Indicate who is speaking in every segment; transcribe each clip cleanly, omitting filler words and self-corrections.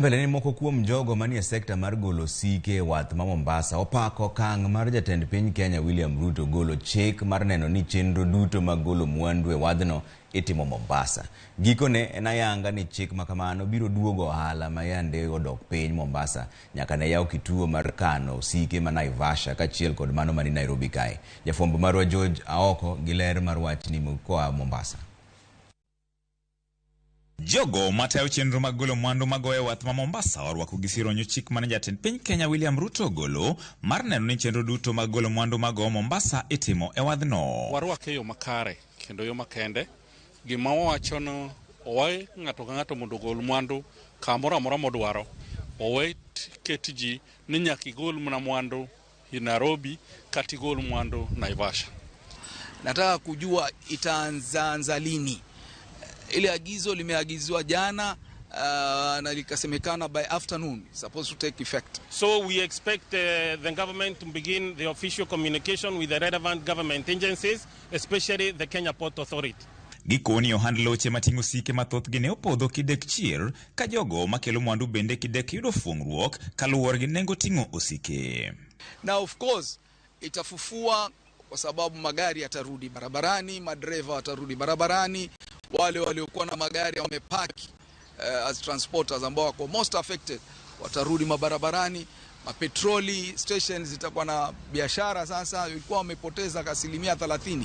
Speaker 1: Mbele ni moko kuom jogo manie sekta mar golo sike Wath ma Mombasa opako kang mar jatend piny Kenya William Ruto golo chik mar neno ni chenro duto mag golo mwandu e wadhno itimo Mombasa. Gikone en ayanga ni chik makamano biro duogo ohala ma yande odok piny Mombasa nyaka ne yaw kituo mar kano sike ma Naivasha kachiel kod mano mani Nairobi kae. Jafwambo marwa George Aoko gi ler mar wachni koa Mombasa.
Speaker 2: Jogo matayo chenro mag golo mwandu mago e Wath ma Mombasa orwako gi sironyo chik mane jatend piny Kenya William Ruto golo mar neno ni chenro duto mag golo mwandu mago Mombasa itimo e wadhno.
Speaker 3: Warwake yo makare kendo yo makende gima wawachono owe ng'ato ka ng'ato mondo gol mwandu kamoro amora modwaro owe ketiji ni nyaka igol mna mwandu i Nairobi kati gol mwandu Naivasha.
Speaker 4: Nataka kujua itaanza lini. Ile agizo limeagizwa jana na likasemekana by afternoon supposed to take effect.
Speaker 5: So we expect the government to begin the official communication with the relevant government agencies, especially the Kenya Port Authority.
Speaker 2: Gikoni ohand loche matingo sike mathoth gine opodho kidek chir ka jogo makelo mwandu bende kidek yudo fuongruok kaluwore gi nengo tingo osike.
Speaker 4: Now of course itafufua kwa sababu magari yatarudi barabarani, madereva watarudi barabarani, wale waliokuwa na magari wamepaki as transporters ambao wako most affected watarudi mabarabarani, mapetroli stations zitakuwa na biashara. Sasa ilikuwa wamepoteza asilimia 30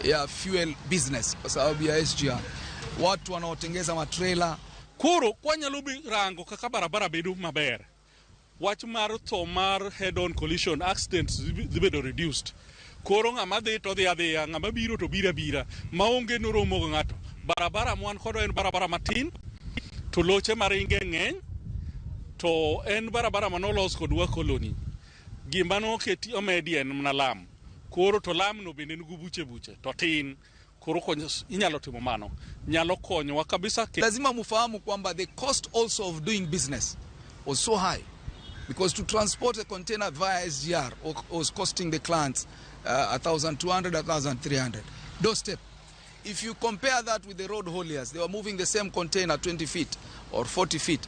Speaker 4: ya fuel business kwa sababu ya SGR. Watu wanaotengeza matrela
Speaker 3: koro kwanyalobi rango kaka barabara bedo maber. Wach mar tho mar head on collision accidents bedo reduced. Koro ng'ama dhi to dhi adhiya, ng'ama biro to bira maonge noromo ng'ato. Barabara mwan kodo en barabara matin to loche maringe ng'eny to en barabara manolos kod wa koloni. Gima no keti omedi en mna lam. Koro to lam no bende nugu buche to tin. Koro inyalo timo mano. Nyalo konyowa kabisa.
Speaker 4: Lazima mufahamu kwamba the cost also of doing business was so high because to transport a container via SGR was costing the clients 1,200, 1,300 doorstep. If you compare that with the road hauliers, they were moving the same container 20 feet or 40 feet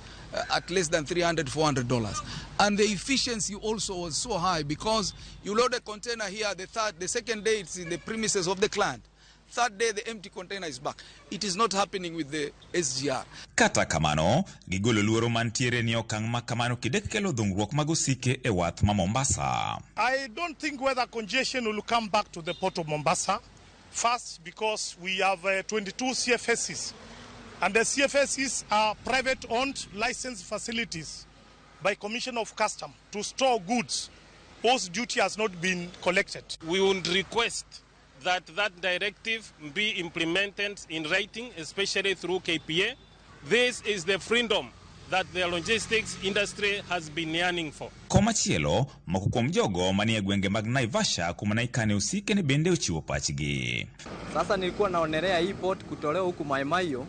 Speaker 4: at less than $300, $400. And the efficiency also was so high because you load a container here, the second day it's in the premises of the client. Third day the empty container is back. It is not happening with the SGR.
Speaker 2: Kata kamano, gigolo luoro mantiere ni okang' makamano kidek kelo dhungruok mag osike e Wath ma Mombasa.
Speaker 6: I don't think whether congestion will come back to the port of Mombasa. First, because we have 22 CFSs, and the CFSs are private-owned licensed facilities by Commission of Custom to store goods whose duty has not been collected.
Speaker 5: We would request that directive be implemented in writing, especially through KPA. This is the freedom that the logistics industry has been yearning for.
Speaker 2: Komachielo, moko kuom jogo manie gwenge mag Naivasha kuma naikane usike ni bende uchiwo pachgi.
Speaker 7: Sasa nilikuwa naonelea hii port kutolewa huku Maimayo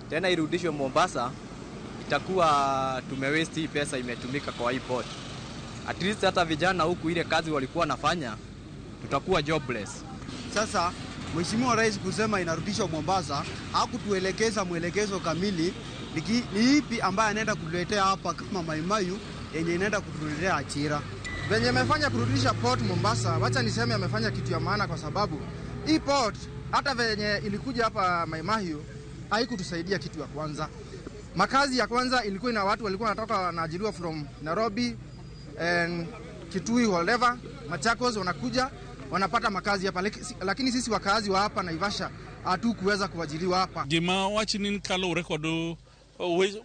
Speaker 7: tena irudishwe Mombasa, itakuwa tumewaste hii pesa imetumika kwa hii port. At least hata vijana huku ile kazi walikuwa nafanya tutakuwa jobless.
Speaker 8: Sasa Mheshimiwa Rais kusema inarudishwa Mombasa, hakutuelekeza mwelekezo kamili ni ipi ambaye anaenda kutuletea hapa kama Maimayu yenye inaenda kutuletea ajira.
Speaker 9: Venye amefanya kurudisha port Mombasa, wacha niseme amefanya kitu ya maana kwa sababu hii port hata venye ilikuja hapa Maimayu haikutusaidia kitu ya kwanza. Makazi ya kwanza ilikuwa ina watu walikuwa wanatoka wanaajiriwa from Nairobi and Kitui whatever, Machakos wanakuja wanapata makazi hapa, lakini sisi wakazi wa hapa Naivasha hatukuweza kuajiriwa hapa.
Speaker 3: Gima wachinin kalo rekodo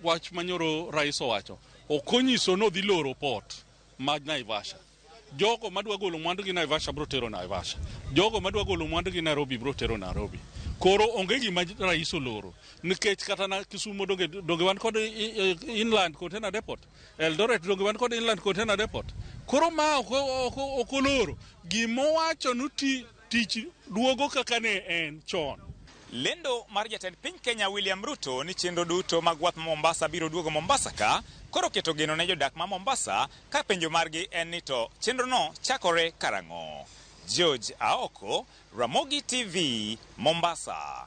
Speaker 3: wach manyoro rais owacho okonyiso no dhi loro port mag Naivasha. Jogo madwa golo mwandu gi Naivasha bro tero Naivasha, jogo madwa golo mwandu gi Nairobi bro tero Nairobi. Koro onge gima rais oloro nikech kata na Kisumu donge wan kod inland container depot, Eldoret donge wan kod inland container depot. Koro ma okoloro gimo wacho nuti tich duogo kaka ne en chon.
Speaker 2: Lendo mar jatend piny Kenya William Ruto ni chenro duto mag Wath ma Mombasa biro duogo Mombasa ka koro keto geno ne jodak ma Mombasa ka penjo margi en ni to chenro no chakore karang'o. George Aoko, Ramogi TV, Mombasa.